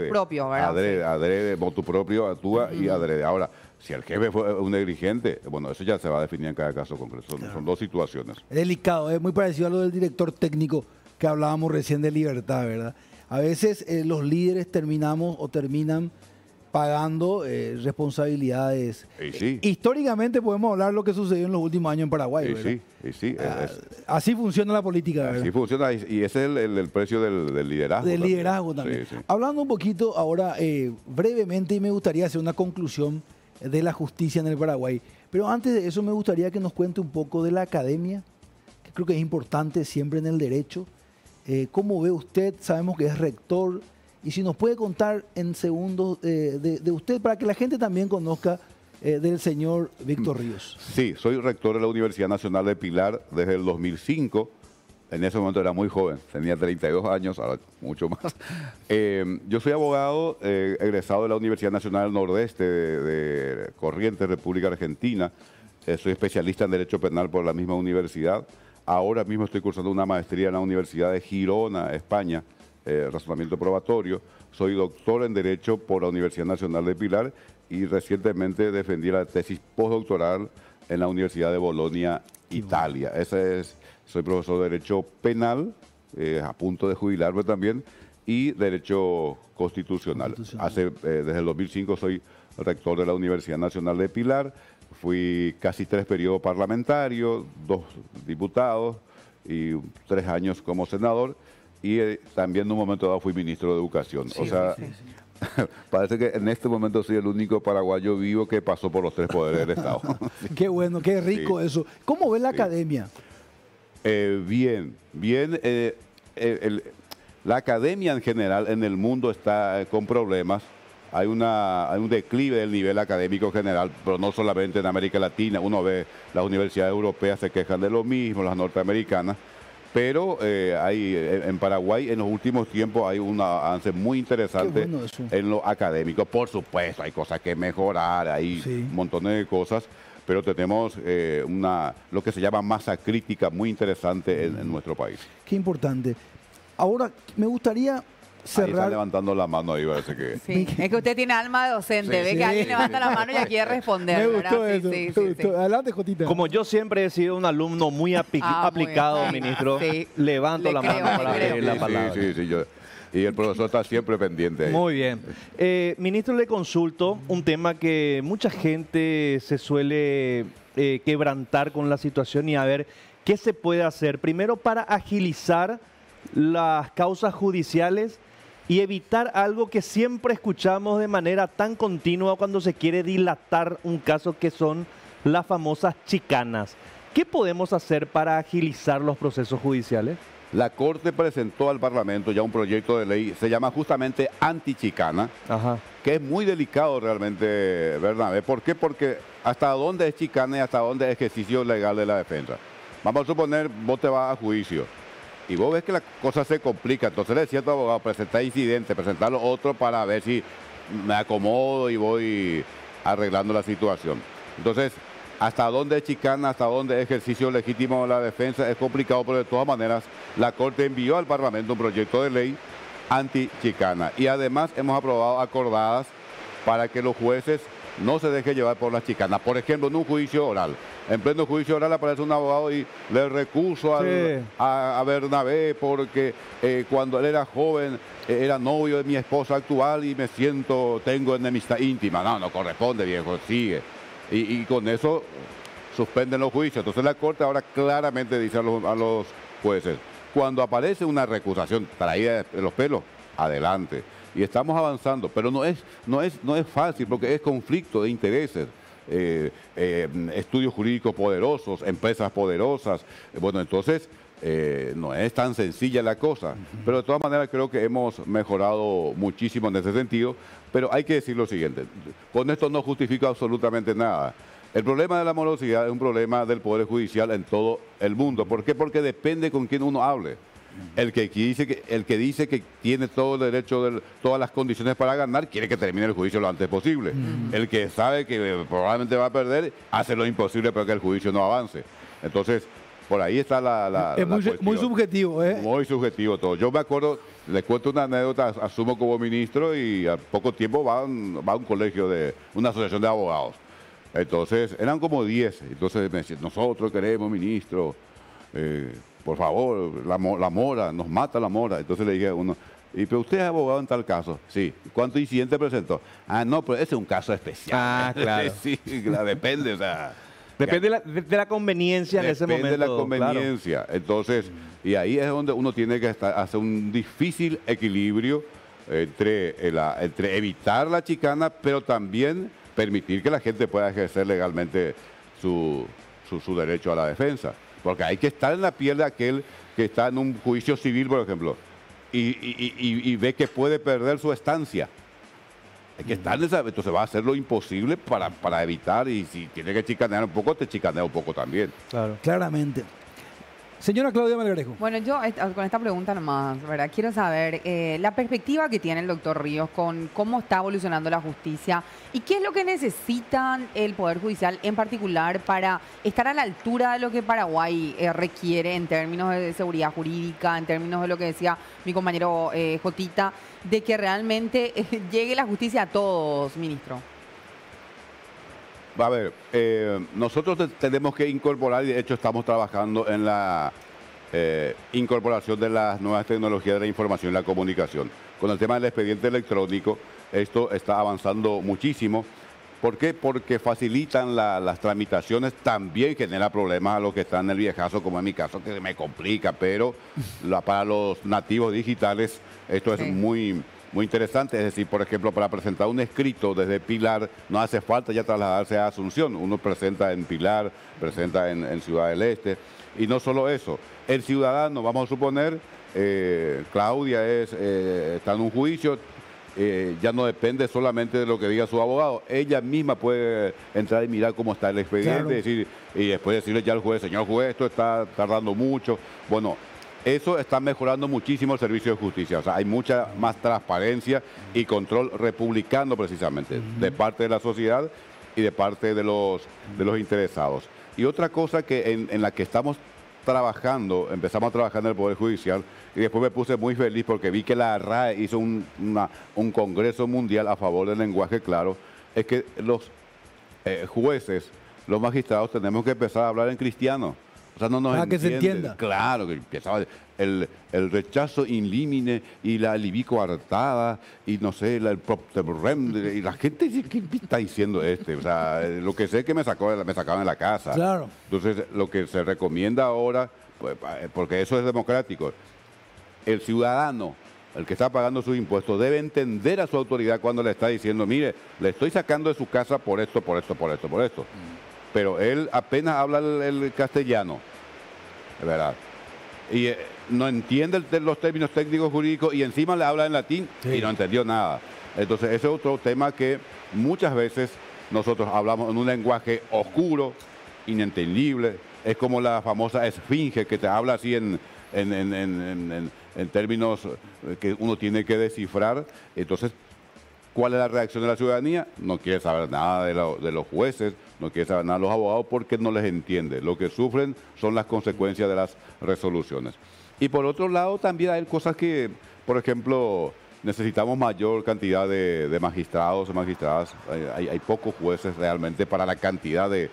propio, ¿verdad? Adrede, motu propio, actúa y adrede. Ahora, si el jefe fue un negligente, bueno, eso ya se va a definir en cada caso concreto. Son dos situaciones. Es delicado, es muy parecido a lo del director técnico que hablábamos recién de Libertad, ¿verdad? A veces los líderes terminan pagando responsabilidades. Históricamente podemos hablar de lo que sucedió en los últimos años en Paraguay, ¿verdad? Así funciona la política, ¿verdad? Así funciona y ese es el precio del liderazgo. Del liderazgo también. Hablando un poquito ahora brevemente, y me gustaría hacer una conclusión de la justicia en el Paraguay. Pero antes de eso me gustaría que nos cuente un poco de la academia, que creo que es importante siempre en el derecho. ¿Cómo ve usted? Sabemos que es rector. Y si nos puede contar en segundos de usted, para que la gente también conozca del señor Víctor Ríos. Sí, soy rector de la Universidad Nacional de Pilar desde el 2005. En ese momento era muy joven, tenía 32 años, ahora mucho más. Yo soy abogado egresado de la Universidad Nacional del Nordeste de Corrientes, República Argentina. Soy especialista en Derecho Penal por la misma universidad. Ahora mismo estoy cursando una maestría en la Universidad de Girona, España, razonamiento probatorio. Soy doctor en Derecho por la Universidad Nacional de Pilar y recientemente defendí la tesis postdoctoral en la Universidad de Bolonia, Italia. Soy profesor de Derecho Penal, a punto de jubilarme también, y Derecho Constitucional. Desde el 2005 soy rector de la Universidad Nacional de Pilar. Fui casi 3 periodos parlamentarios, 2 diputados y 3 años como senador. y también en un momento dado fui ministro de Educación. Sí, o sea, sí. parece que en este momento soy el único paraguayo vivo que pasó por los tres poderes del Estado. Qué bueno, qué rico eso. ¿Cómo ve la academia? Bien. La academia en general en el mundo está con problemas. Hay un declive del nivel académico general, pero no solamente en América Latina. Uno ve las universidades europeas se quejan de lo mismo, las norteamericanas. Pero en Paraguay en los últimos tiempos hay un avance muy interesante en lo académico. Por supuesto, hay cosas que mejorar, hay un montón de cosas, pero tenemos lo que se llama masa crítica muy interesante en nuestro país. Qué importante. Ahora, me gustaría cerrar. Ahí está levantando la mano ahí, parece que... Sí, es que usted tiene alma de docente, ve que alguien levanta la mano y ya quiere responder. Me gustó eso, me gustó. Adelante, Jotita. Como yo siempre he sido un alumno muy aplicado, ministro, levanto la mano para pedir la palabra. Sí, y el profesor está siempre pendiente ahí. Muy bien. Ministro, le consulto un tema que mucha gente se suele quebrantar con la situación y a ver qué se puede hacer. Primero, para agilizar las causas judiciales y evitar algo que siempre escuchamos de manera tan continua cuando se quiere dilatar un caso, que son las famosas chicanas. ¿Qué podemos hacer para agilizar los procesos judiciales? La Corte presentó al Parlamento ya un proyecto de ley, se llama justamente antichicana, que es muy delicado realmente, Bernabé. ¿Por qué? Porque hasta dónde es chicana y hasta dónde es ejercicio legal de la defensa. Vamos a suponer, vos te vas a juicio y vos ves que la cosa se complica, entonces le decía a tu abogado, presentar incidente, presentar lo otro para ver si me acomodo y voy arreglando la situación. Entonces, hasta dónde es chicana, hasta dónde es ejercicio legítimo de la defensa, es complicado, pero de todas maneras la Corte envió al Parlamento un proyecto de ley anti-chicana. Y además hemos aprobado acordadas para que los jueces no se dejen llevar por las chicanas. Por ejemplo, en un juicio oral. En pleno juicio oral aparece un abogado y le recuso a Bernabé porque cuando él era joven era novio de mi esposa actual y tengo enemistad íntima. No corresponde, viejo, sigue. Y con eso suspenden los juicios. Entonces la Corte ahora claramente dice a los jueces, cuando aparece una recusación traída de los pelos, adelante. Y estamos avanzando, pero no es fácil porque es conflicto de intereses. Estudios jurídicos poderosos, empresas poderosas. Bueno, entonces no es tan sencilla la cosa. Pero de todas maneras creo que hemos mejorado muchísimo en ese sentido. Pero hay que decir lo siguiente, con esto no justifico absolutamente nada. El problema de la morosidad es un problema del Poder Judicial en todo el mundo. ¿Por qué? Porque depende con quién uno hable. El que dice que tiene todo el derecho, todas las condiciones para ganar, quiere que termine el juicio lo antes posible. El que sabe que probablemente va a perder, hace lo imposible para que el juicio no avance. Entonces, por ahí está la muy subjetivo, ¿eh? Muy subjetivo todo. Yo me acuerdo, les cuento una anécdota, asumo como ministro y a poco tiempo va a un colegio una asociación de abogados. Entonces, eran como 10. Entonces me decían, nosotros queremos, ministro, por favor, la mora, nos mata la mora. Entonces le dije a uno, pero usted es abogado en tal caso. Sí. ¿Cuánto incidente presentó? No, pero ese es un caso especial. Claro. Sí, depende, o sea... Depende de la conveniencia en ese momento. Depende de la conveniencia. Claro. Entonces, y ahí es donde uno tiene que hacer un difícil equilibrio entre evitar la chicana, pero también permitir que la gente pueda ejercer legalmente su derecho a la defensa. Porque hay que estar en la piel de aquel que está en un juicio civil, por ejemplo, y ve que puede perder su estancia. Hay que estar en esa... Entonces va a hacer lo imposible para evitar, y si tiene que chicanear un poco, te chicanea un poco también. Claro. Claramente. Señora Claudia Melgarejo. Bueno, yo con esta pregunta nomás, ¿verdad? Quiero saber la perspectiva que tiene el doctor Ríos con cómo está evolucionando la justicia y qué es lo que necesitan el Poder Judicial en particular para estar a la altura de lo que Paraguay requiere en términos de seguridad jurídica, en términos de lo que decía mi compañero Jotita, de que realmente llegue la justicia a todos, ministro. A ver, nosotros tenemos que incorporar, y de hecho estamos trabajando en la incorporación de las nuevas tecnologías de la información y la comunicación. Con el tema del expediente electrónico, esto está avanzando muchísimo. ¿Por qué? Porque facilitan las tramitaciones, también genera problemas a los que están en el viejazo, como en mi caso, que me complica, pero para los nativos digitales esto es muy interesante. Es decir, por ejemplo, para presentar un escrito desde Pilar, no hace falta ya trasladarse a Asunción. Uno presenta en Pilar, presenta en Ciudad del Este. Y no solo eso, el ciudadano, vamos a suponer, Claudia está en un juicio, ya no depende solamente de lo que diga su abogado. Ella misma puede entrar y mirar cómo está el expediente, y después decirle ya al juez, señor juez, esto está tardando mucho. Bueno, eso está mejorando muchísimo el servicio de justicia. O sea, hay mucha más transparencia y control republicano precisamente, de parte de la sociedad y de parte de los interesados. Y otra cosa que en la que estamos empezamos a trabajar en el Poder Judicial, y después me puse muy feliz porque vi que la RAE hizo un congreso mundial a favor del lenguaje claro, es que los jueces, los magistrados, tenemos que empezar a hablar en cristiano. O sea, no nos entiende. Que se entienda. Claro, que empezaba el rechazo in limine y la libico hartada y no sé, el propterrem, y la gente dice, ¿qué está diciendo este? O sea, lo que sé es que me sacaban de la casa. Claro. Entonces, lo que se recomienda ahora, pues, porque eso es democrático, el ciudadano, el que está pagando sus impuestos, debe entender a su autoridad cuando le está diciendo, mire, le estoy sacando de su casa por esto, por esto, por esto, por esto. Pero él apenas habla el castellano, es verdad, y no entiende los términos técnicos jurídicos y encima le habla en latín y no entendió nada. Entonces ese es otro tema que muchas veces nosotros hablamos en un lenguaje oscuro, inentendible. Es como la famosa esfinge que te habla así en términos que uno tiene que descifrar. Entonces, ¿cuál es la reacción de la ciudadanía? No quiere saber nada de los jueces, no quiere saber nada de los abogados porque no les entiende. Lo que sufren son las consecuencias de las resoluciones. Y por otro lado, también hay cosas que, por ejemplo, necesitamos mayor cantidad de magistrados y magistradas. Hay pocos jueces realmente para la cantidad de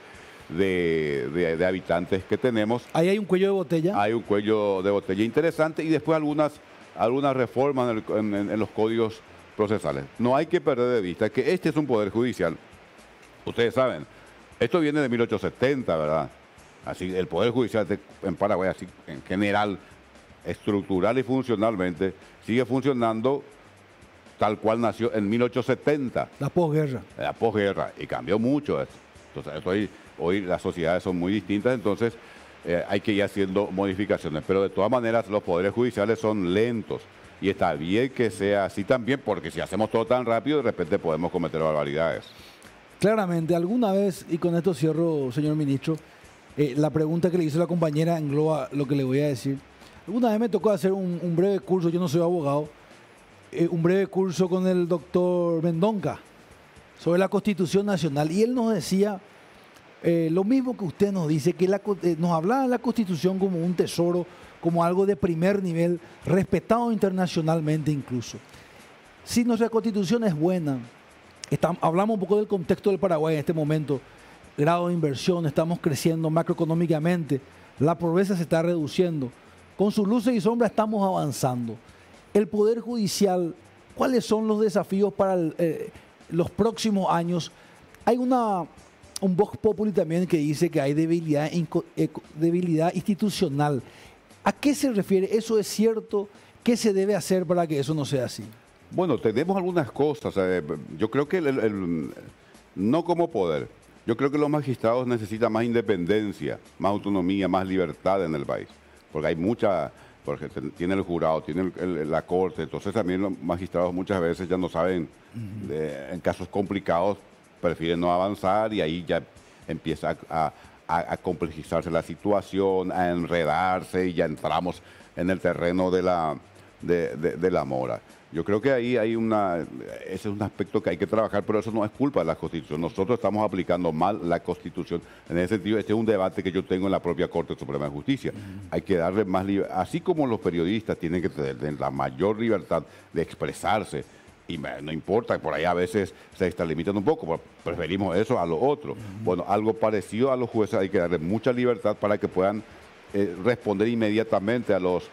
habitantes que tenemos. Ahí hay un cuello de botella. Hay un cuello de botella interesante y después algunas reformas en los códigos procesales. No hay que perder de vista que este es un poder judicial. Ustedes saben, esto viene de 1870, ¿verdad? Así, el poder judicial en Paraguay, así en general, estructural y funcionalmente, sigue funcionando tal cual nació en 1870. La posguerra. La posguerra, y cambió mucho esto. Entonces, hoy las sociedades son muy distintas, entonces hay que ir haciendo modificaciones. Pero de todas maneras, los poderes judiciales son lentos. Y está bien que sea así también, porque si hacemos todo tan rápido, de repente podemos cometer barbaridades. Claramente, alguna vez, y con esto cierro, señor ministro, la pregunta que le hizo la compañera engloba lo que le voy a decir. Alguna vez me tocó hacer un breve curso, yo no soy abogado, un breve curso con el doctor Mendonca sobre la Constitución Nacional. Y él nos decía lo mismo que usted nos dice, que nos hablaba de la Constitución como un tesoro, como algo de primer nivel, respetado internacionalmente incluso. Si nuestra Constitución es buena, hablamos un poco del contexto del Paraguay en este momento, grado de inversión, estamos creciendo macroeconómicamente, la pobreza se está reduciendo, con sus luces y sombras estamos avanzando. El Poder Judicial, ¿cuáles son los desafíos para los próximos años? Hay un Vox Populi también que dice que hay debilidad institucional. ¿A qué se refiere? ¿Eso es cierto? ¿Qué se debe hacer para que eso no sea así? Bueno, tenemos algunas cosas. Yo creo que no como poder. Yo creo que los magistrados necesitan más independencia, más autonomía, más libertad en el país. Porque hay porque tiene el jurado, tiene la corte. Entonces también los magistrados muchas veces ya no saben, en casos complicados, prefieren no avanzar y ahí ya empieza a complejizarse la situación, a enredarse y ya entramos en el terreno de la mora. Yo creo que ahí ese es un aspecto que hay que trabajar, pero eso no es culpa de la Constitución. Nosotros estamos aplicando mal la Constitución. En ese sentido, este es un debate que yo tengo en la propia Corte Suprema de Justicia. Hay que darle más libertad, así como los periodistas tienen que tener la mayor libertad de expresarse, y no importa, por ahí a veces se extralimitan un poco, preferimos eso a lo otro. Bueno, algo parecido a los jueces, hay que darle mucha libertad para que puedan responder inmediatamente a los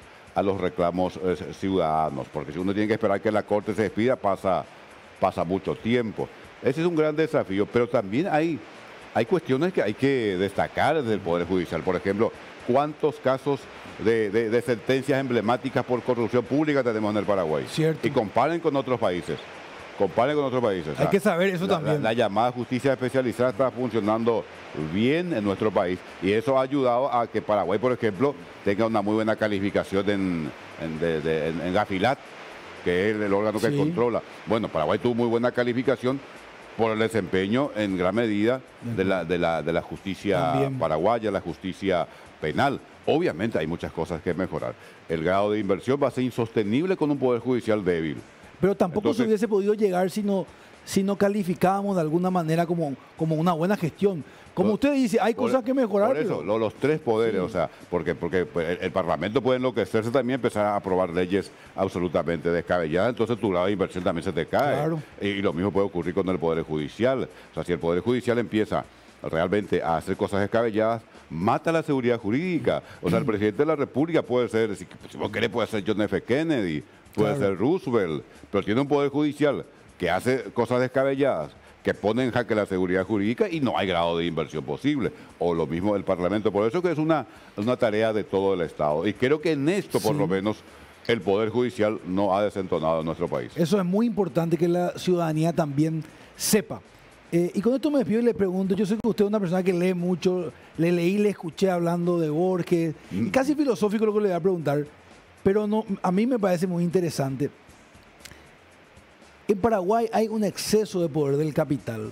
reclamos ciudadanos, porque si uno tiene que esperar que la Corte se despida, pasa mucho tiempo. Ese es un gran desafío, pero también hay cuestiones que hay que destacar del Poder Judicial. Por ejemplo, ¿cuántos casos de sentencias emblemáticas por corrupción pública tenemos en el Paraguay? Cierto. Y comparen con otros países. Hay que saber eso también. La llamada justicia especializada está funcionando bien en nuestro país y eso ha ayudado a que Paraguay, por ejemplo, tenga una muy buena calificación en Gafilat, que es el órgano que controla. Bueno, Paraguay tuvo muy buena calificación por el desempeño en gran medida de la justicia paraguaya, la justicia penal. Obviamente hay muchas cosas que mejorar. El grado de inversión va a ser insostenible con un poder judicial débil. Pero tampoco se hubiese podido llegar si no calificábamos de alguna manera como una buena gestión. Como usted dice, hay cosas que mejorar. Por eso, los tres poderes, o sea, porque el Parlamento puede enloquecerse también, empezar a aprobar leyes absolutamente descabelladas, entonces tu grado de inversión también se te cae. Claro. Y lo mismo puede ocurrir con el Poder Judicial. O sea, si el Poder Judicial empieza realmente a hacer cosas descabelladas, mata la seguridad jurídica. O sea, el presidente de la República puede ser, si vos querés, puede ser John F. Kennedy, puede ser Roosevelt, pero tiene un Poder Judicial que hace cosas descabelladas, que pone en jaque la seguridad jurídica y no hay grado de inversión posible. O lo mismo el Parlamento. Por eso que es una tarea de todo el Estado. Y creo que en esto, por lo menos, el Poder Judicial no ha desentonado en nuestro país. Eso es muy importante que la ciudadanía también sepa. Y con esto me despido y le pregunto, yo sé que usted es una persona que lee mucho, le escuché hablando de Borges, y casi filosófico lo que le voy a preguntar, pero no, a mí me parece muy interesante. En Paraguay hay un exceso de poder del capital.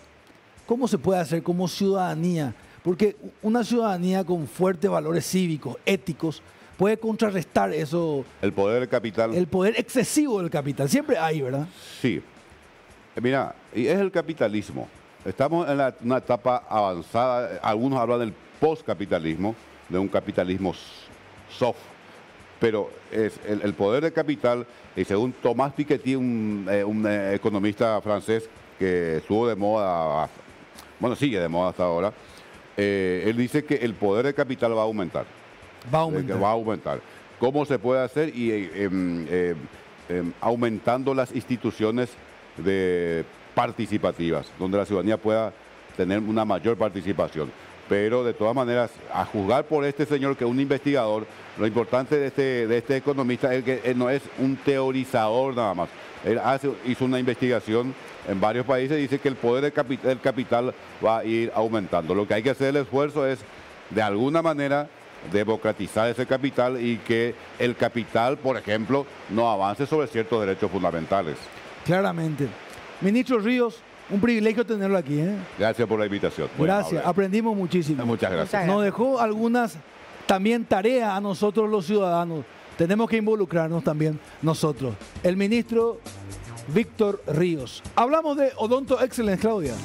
¿Cómo se puede hacer como ciudadanía? Porque una ciudadanía con fuertes valores cívicos, éticos, puede contrarrestar eso. El poder del capital. El poder excesivo del capital. Siempre hay, ¿verdad? Sí. Mira, y es el capitalismo. Estamos en una etapa avanzada. Algunos hablan del postcapitalismo, de un capitalismo soft. Pero es el poder del capital, y según Thomas Piketty, un economista francés que estuvo de moda, bueno, sigue de moda hasta ahora, él dice que el poder del capital va a aumentar. Va a aumentar. Va a aumentar. ¿Cómo se puede hacer? Y aumentando las instituciones participativas, donde la ciudadanía pueda tener una mayor participación. Pero de todas maneras, a juzgar por este señor que es un investigador, lo importante de este economista es que él no es un teorizador nada más. Él hizo una investigación en varios países y dice que el poder del capital va a ir aumentando. Lo que hay que hacer el esfuerzo es, de alguna manera, democratizar ese capital y que el capital, por ejemplo, no avance sobre ciertos derechos fundamentales. Claramente. Ministro Ríos, un privilegio tenerlo aquí. Gracias por la invitación. Gracias, aprendimos muchísimo. Muchas gracias. Nos dejó algunas también tareas a nosotros los ciudadanos. Tenemos que involucrarnos también nosotros. El ministro Víctor Ríos. Hablamos de Odonto Excellence, Claudia.